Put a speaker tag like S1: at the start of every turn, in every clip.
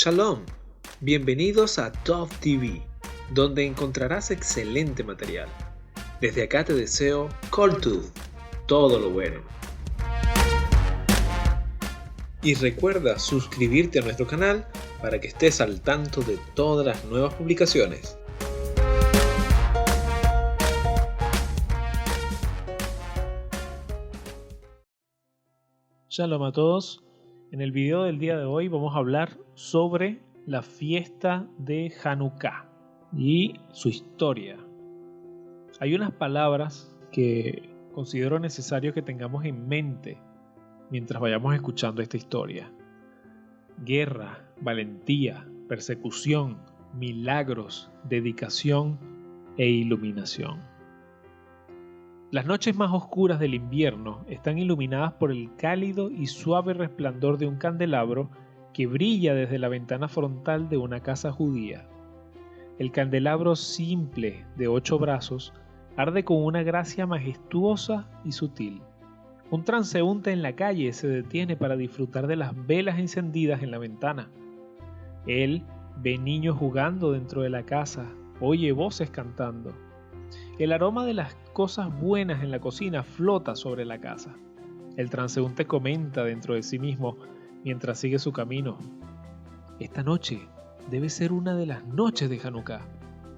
S1: Shalom, bienvenidos a Top TV, donde encontrarás excelente material. Desde acá te deseo Kol Tuv, todo lo bueno. Y recuerda suscribirte a nuestro canal para que estés al tanto de todas las nuevas publicaciones.
S2: Shalom a todos. En el video del día de hoy vamos a hablar sobre la fiesta de Hanukkah y su historia. Hay unas palabras que considero necesario que tengamos en mente mientras vayamos escuchando esta historia. Guerra, valentía, persecución, milagros, dedicación e iluminación. Las noches más oscuras del invierno están iluminadas por el cálido y suave resplandor de un candelabro que brilla desde la ventana frontal de una casa judía. El candelabro simple de 8 brazos arde con una gracia majestuosa y sutil. Un transeúnte en la calle se detiene para disfrutar de las velas encendidas en la ventana. Él ve niños jugando dentro de la casa, oye voces cantando. El aroma de las cosas buenas en la cocina flota sobre la casa. El transeúnte comenta dentro de sí mismo mientras sigue su camino: esta noche debe ser una de las noches de Hanukkah.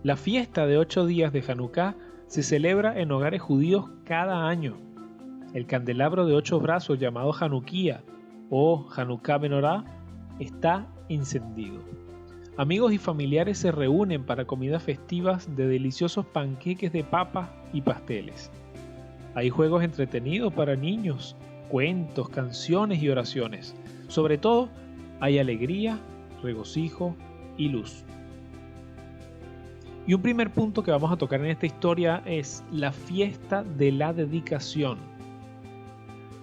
S2: La fiesta de 8 días de Hanukkah se celebra en hogares judíos cada año. El candelabro de 8 brazos llamado Hanukkah o Hanukkah Menorá está encendido. Amigos y familiares se reúnen para comidas festivas de deliciosos panqueques de papa y pasteles. Hay juegos entretenidos para niños, cuentos, canciones y oraciones. Sobre todo, hay alegría, regocijo y luz. Y un primer punto que vamos a tocar en esta historia es la fiesta de la dedicación.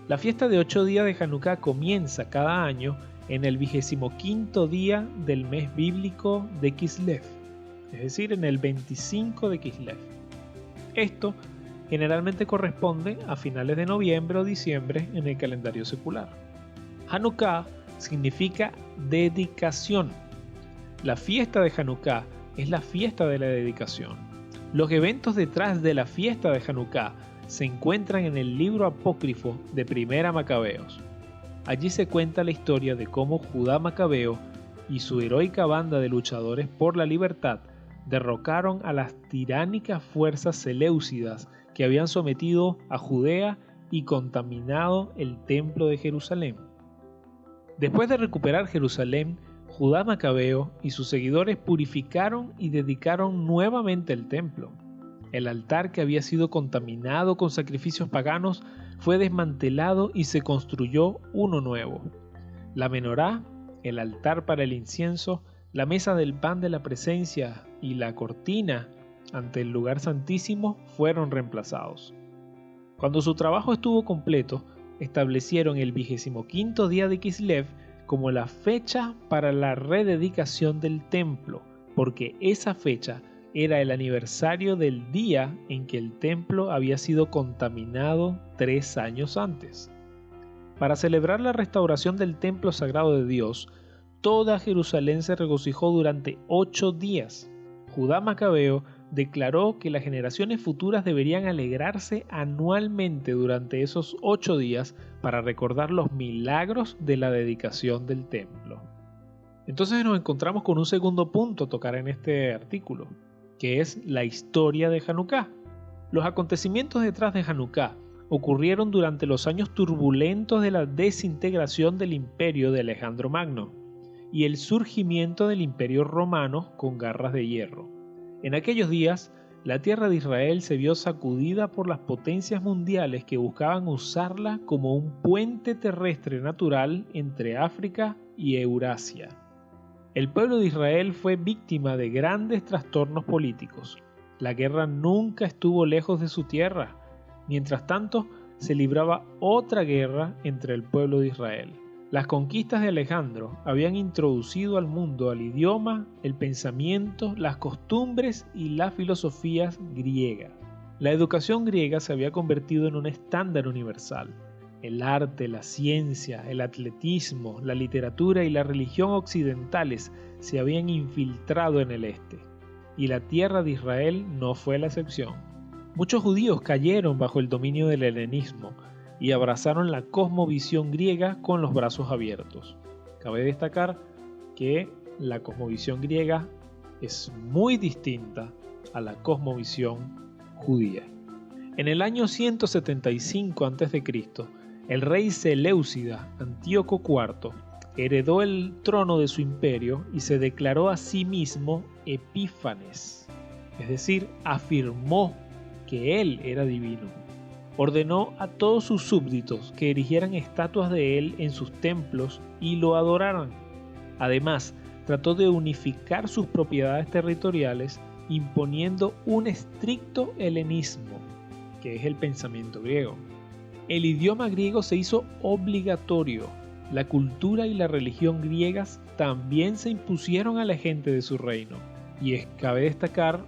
S2: La fiesta de 8 días de Hanukkah comienza cada año en el 25º día del mes bíblico de Kislev, es decir, en el 25 de Kislev. Esto generalmente corresponde a finales de noviembre o diciembre en el calendario secular. Hanukkah significa dedicación. La fiesta de Hanukkah es la fiesta de la dedicación. Los eventos detrás de la fiesta de Hanukkah se encuentran en el libro apócrifo de Primera Macabeos. Allí se cuenta la historia de cómo Judá Macabeo y su heroica banda de luchadores por la libertad derrocaron a las tiránicas fuerzas seleucidas que habían sometido a Judea y contaminado el templo de Jerusalén. Después de recuperar Jerusalén, Judá Macabeo y sus seguidores purificaron y dedicaron nuevamente el templo. El altar que había sido contaminado con sacrificios paganos fue desmantelado y se construyó uno nuevo. La menorá, el altar para el incienso, la mesa del pan de la presencia y la cortina ante el lugar santísimo fueron reemplazados. Cuando su trabajo estuvo completo, establecieron el 25º día de Kislev como la fecha para la rededicación del templo, porque esa fecha era el aniversario del día en que el templo había sido contaminado 3 años antes. Para celebrar la restauración del templo sagrado de Dios, toda Jerusalén se regocijó durante 8 días. Judá Macabeo declaró que las generaciones futuras deberían alegrarse anualmente durante esos 8 días para recordar los milagros de la dedicación del templo. Entonces nos encontramos con un segundo punto a tocar en este artículo, que es la historia de Hanukkah. Los acontecimientos detrás de Hanukkah ocurrieron durante los años turbulentos de la desintegración del imperio de Alejandro Magno y el surgimiento del imperio romano con garras de hierro. En aquellos días, la tierra de Israel se vio sacudida por las potencias mundiales que buscaban usarla como un puente terrestre natural entre África y Eurasia. El pueblo de Israel fue víctima de grandes trastornos políticos. La guerra nunca estuvo lejos de su tierra. Mientras tanto, se libraba otra guerra entre el pueblo de Israel. Las conquistas de Alejandro habían introducido al mundo el idioma, el pensamiento, las costumbres y las filosofías griegas. La educación griega se había convertido en un estándar universal. El arte, la ciencia, el atletismo, la literatura y la religión occidentales se habían infiltrado en el este, y la tierra de Israel no fue la excepción. Muchos judíos cayeron bajo el dominio del helenismo y abrazaron la cosmovisión griega con los brazos abiertos. Cabe destacar que la cosmovisión griega es muy distinta a la cosmovisión judía. En el año 175 a.C., el rey Seleucida, Antíoco IV, heredó el trono de su imperio y se declaró a sí mismo Epífanes, es decir, afirmó que él era divino. Ordenó a todos sus súbditos que erigieran estatuas de él en sus templos y lo adoraran. Además, trató de unificar sus propiedades territoriales imponiendo un estricto helenismo, que es el pensamiento griego. El idioma griego se hizo obligatorio. La cultura y la religión griegas también se impusieron a la gente de su reino. Y cabe destacar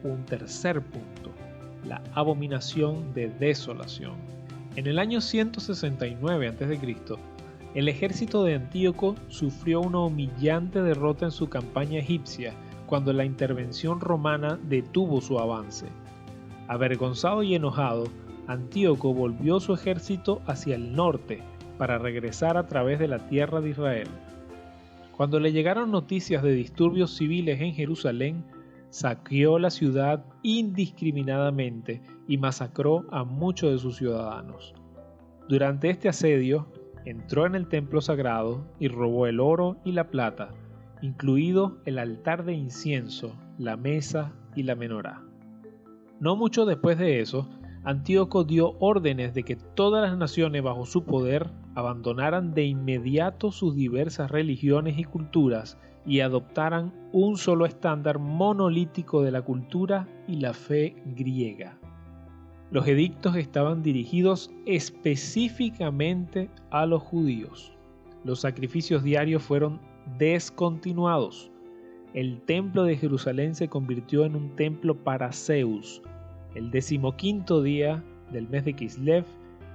S2: un tercer punto: la abominación de desolación. En el año 169 a.C., el ejército de Antíoco sufrió una humillante derrota en su campaña egipcia cuando la intervención romana detuvo su avance. Avergonzado y enojado, Antíoco volvió su ejército hacia el norte para regresar a través de la tierra de Israel. Cuando le llegaron noticias de disturbios civiles en Jerusalén, saqueó la ciudad indiscriminadamente y masacró a muchos de sus ciudadanos. Durante este asedio, entró en el templo sagrado y robó el oro y la plata, incluido el altar de incienso, la mesa y la menorá. No mucho después de eso, Antíoco dio órdenes de que todas las naciones bajo su poder abandonaran de inmediato sus diversas religiones y culturas y adoptaran un solo estándar monolítico de la cultura y la fe griega. Los edictos estaban dirigidos específicamente a los judíos. Los sacrificios diarios fueron descontinuados. El templo de Jerusalén se convirtió en un templo para Zeus. El 15º día del mes de Kislev,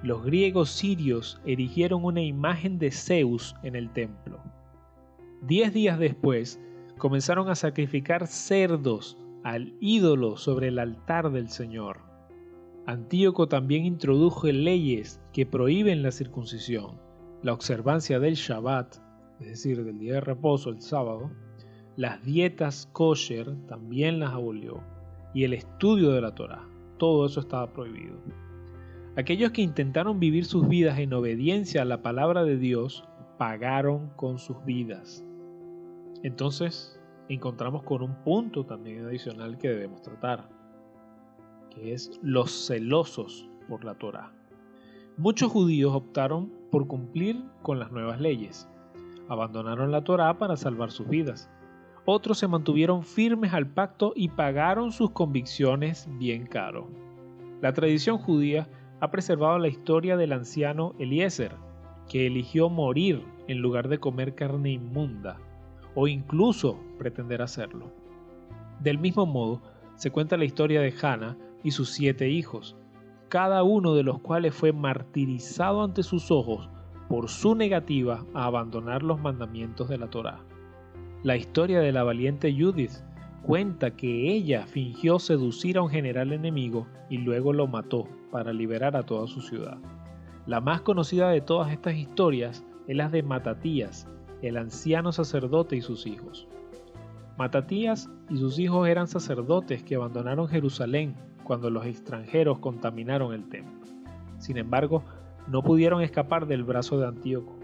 S2: los griegos sirios erigieron una imagen de Zeus en el templo. 10 días después, comenzaron a sacrificar cerdos al ídolo sobre el altar del Señor. Antíoco también introdujo leyes que prohíben la circuncisión, la observancia del Shabbat, es decir, del día de reposo, el sábado, las dietas kosher también las abolió, y el estudio de la Torá. Todo eso estaba prohibido. Aquellos que intentaron vivir sus vidas en obediencia a la palabra de Dios pagaron con sus vidas. Entonces, encontramos con un punto también adicional que debemos tratar, que es los celosos por la Torá. Muchos judíos optaron por cumplir con las nuevas leyes. Abandonaron la Torá para salvar sus vidas. Otros se mantuvieron firmes al pacto y pagaron sus convicciones bien caro. La tradición judía ha preservado la historia del anciano Eliezer, que eligió morir en lugar de comer carne inmunda, o incluso pretender hacerlo. Del mismo modo, se cuenta la historia de Hannah y sus 7 hijos, cada uno de los cuales fue martirizado ante sus ojos por su negativa a abandonar los mandamientos de la Torá. La historia de la valiente Judith cuenta que ella fingió seducir a un general enemigo y luego lo mató para liberar a toda su ciudad. La más conocida de todas estas historias es la de Matatías, el anciano sacerdote y sus hijos. Matatías y sus hijos eran sacerdotes que abandonaron Jerusalén cuando los extranjeros contaminaron el templo. Sin embargo, no pudieron escapar del brazo de Antíoco.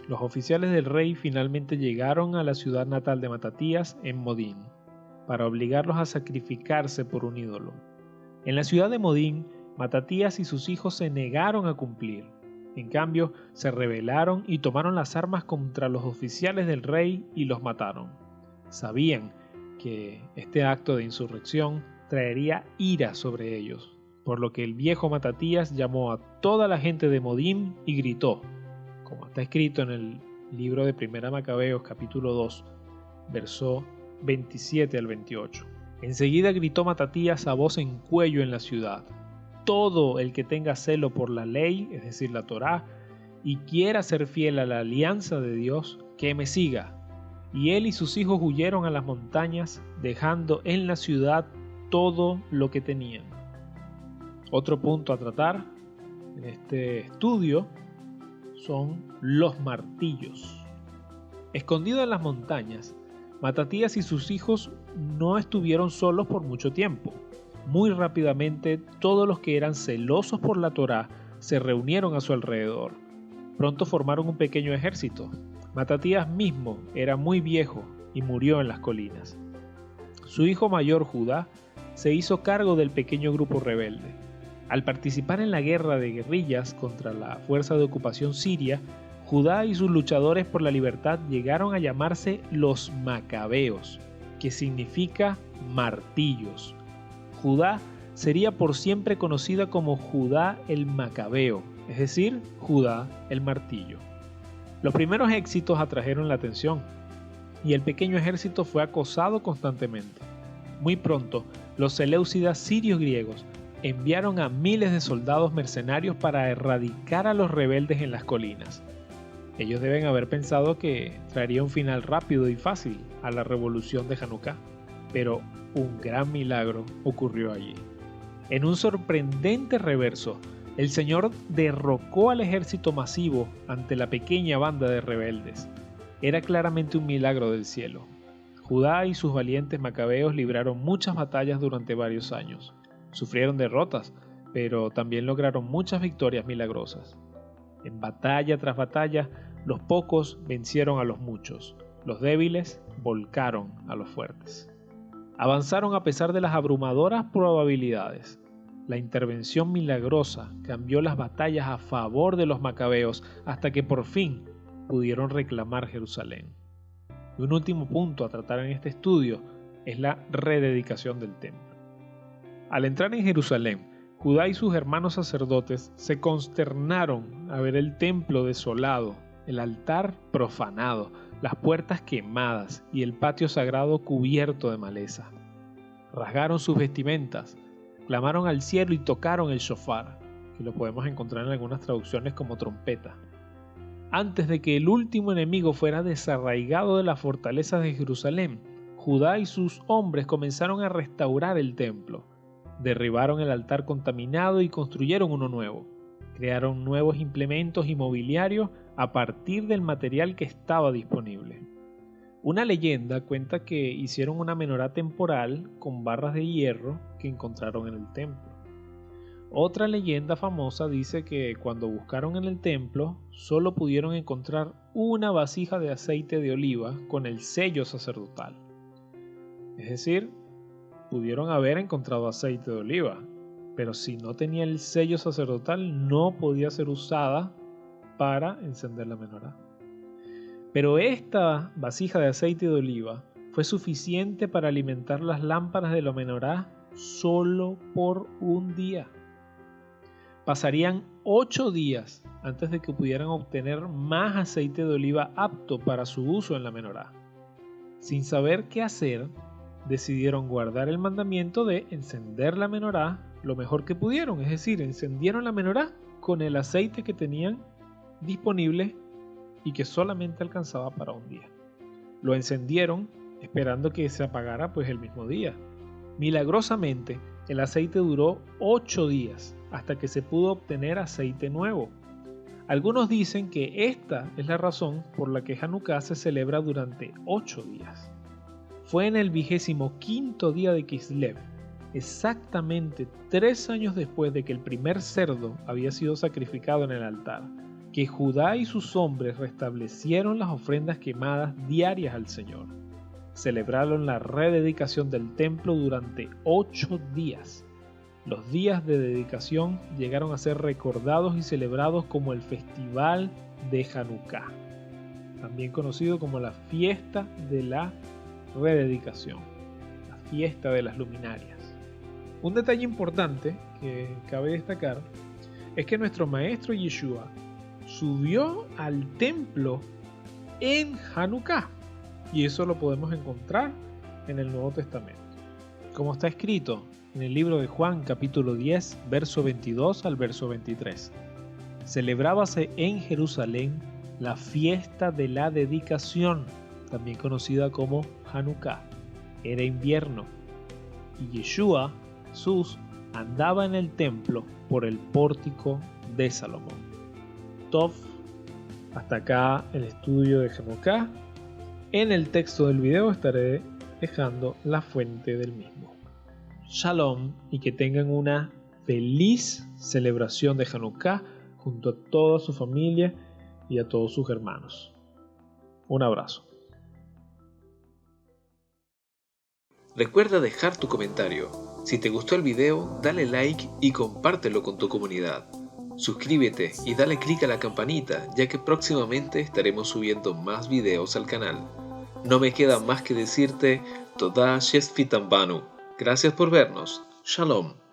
S2: Los oficiales del rey finalmente llegaron a la ciudad natal de Matatías en Modín, para obligarlos a sacrificarse por un ídolo. En la ciudad de Modín, Matatías y sus hijos se negaron a cumplir. En cambio, se rebelaron y tomaron las armas contra los oficiales del rey y los mataron. Sabían que este acto de insurrección traería ira sobre ellos, por lo que el viejo Matatías llamó a toda la gente de Modín y gritó, como está escrito en el libro de Primera Macabeos capítulo 2, verso 27 al 28. Enseguida gritó Matatías a voz en cuello en la ciudad: todo el que tenga celo por la ley, es decir, la Torá, y quiera ser fiel a la alianza de Dios, que me siga. Y él y sus hijos huyeron a las montañas, dejando en la ciudad todo lo que tenían. Otro punto a tratar en este estudio son los martillos. Escondido en las montañas, Matatías y sus hijos no estuvieron solos por mucho tiempo. Muy rápidamente, todos los que eran celosos por la Torá se reunieron a su alrededor. Pronto formaron un pequeño ejército. Matatías mismo era muy viejo y murió en las colinas. Su hijo mayor, Judá, se hizo cargo del pequeño grupo rebelde. Al participar en la guerra de guerrillas contra la fuerza de ocupación siria, Judá y sus luchadores por la libertad llegaron a llamarse los Macabeos, que significa martillos. Judá sería por siempre conocida como Judá el Macabeo, es decir, Judá el martillo. Los primeros éxitos atrajeron la atención y el pequeño ejército fue acosado constantemente. Muy pronto, los seleucidas sirios griegos enviaron a miles de soldados mercenarios para erradicar a los rebeldes en las colinas. Ellos deben haber pensado que traería un final rápido y fácil a la revolución de Hanukkah, pero un gran milagro ocurrió allí. En un sorprendente reverso, el Señor derrocó al ejército masivo ante la pequeña banda de rebeldes. Era claramente un milagro del cielo. Judá y sus valientes macabeos libraron muchas batallas durante varios años. Sufrieron derrotas, pero también lograron muchas victorias milagrosas. En batalla tras batalla, los pocos vencieron a los muchos. Los débiles volcaron a los fuertes. Avanzaron a pesar de las abrumadoras probabilidades. La intervención milagrosa cambió las batallas a favor de los macabeos hasta que por fin pudieron reclamar Jerusalén. Y un último punto a tratar en este estudio es la rededicación del templo. Al entrar en Jerusalén, Judá y sus hermanos sacerdotes se consternaron a ver el templo desolado, el altar profanado, las puertas quemadas y el patio sagrado cubierto de maleza. Rasgaron sus vestimentas, clamaron al cielo y tocaron el shofar, que lo podemos encontrar en algunas traducciones como trompeta. Antes de que el último enemigo fuera desarraigado de las fortalezas de Jerusalén, Judá y sus hombres comenzaron a restaurar el templo. Derribaron el altar contaminado y construyeron uno nuevo. Crearon nuevos implementos y mobiliario a partir del material que estaba disponible. Una leyenda cuenta que hicieron una menorá temporal con barras de hierro que encontraron en el templo. Otra leyenda famosa dice que cuando buscaron en el templo solo pudieron encontrar una vasija de aceite de oliva con el sello sacerdotal. Es decir, pudieron haber encontrado aceite de oliva, pero si no tenía el sello sacerdotal no podía ser usada para encender la menorá. Pero esta vasija de aceite de oliva fue suficiente para alimentar las lámparas de la menorá solo por un día. Pasarían 8 días antes de que pudieran obtener más aceite de oliva apto para su uso en la menorá. Sin saber qué hacer, decidieron guardar el mandamiento de encender la menorá lo mejor que pudieron, es decir, encendieron la menorá con el aceite que tenían disponible y que solamente alcanzaba para un día. Lo encendieron esperando que se apagara el mismo día. Milagrosamente, el aceite duró 8 días hasta que se pudo obtener aceite nuevo. Algunos dicen que esta es la razón por la que Hanukkah se celebra durante 8 días. Fue en el 25º día de Kislev, exactamente 3 años después de que el primer cerdo había sido sacrificado en el altar, que Judá y sus hombres restablecieron las ofrendas quemadas diarias al Señor. Celebraron la rededicación del templo durante 8 días. Los días de dedicación llegaron a ser recordados y celebrados como el Festival de Hanukkah, también conocido como la Fiesta de la Rededicación, la Fiesta de las Luminarias. Un detalle importante que cabe destacar es que nuestro maestro Yeshua subió al templo en Hanukkah, y eso lo podemos encontrar en el Nuevo Testamento, como está escrito en el libro de Juan capítulo 10 verso 22 al verso 23. celebrábase en Jerusalén la fiesta de la dedicación, también conocida como Hanukkah. Era invierno y Yeshua, Jesús, andaba en el templo por el pórtico de Salomón. Tov, hasta acá el estudio de Hanukkah. En el texto del video estaré dejando la fuente del mismo. Shalom y que tengan una feliz celebración de Hanukkah junto a toda su familia y a todos sus hermanos. Un abrazo.
S1: Recuerda dejar tu comentario. Si te gustó el video, dale like y compártelo con tu comunidad. Suscríbete y dale click a la campanita, ya que próximamente estaremos subiendo más videos al canal. No me queda más que decirte Toda Shesfitan Banu. Gracias por vernos. Shalom.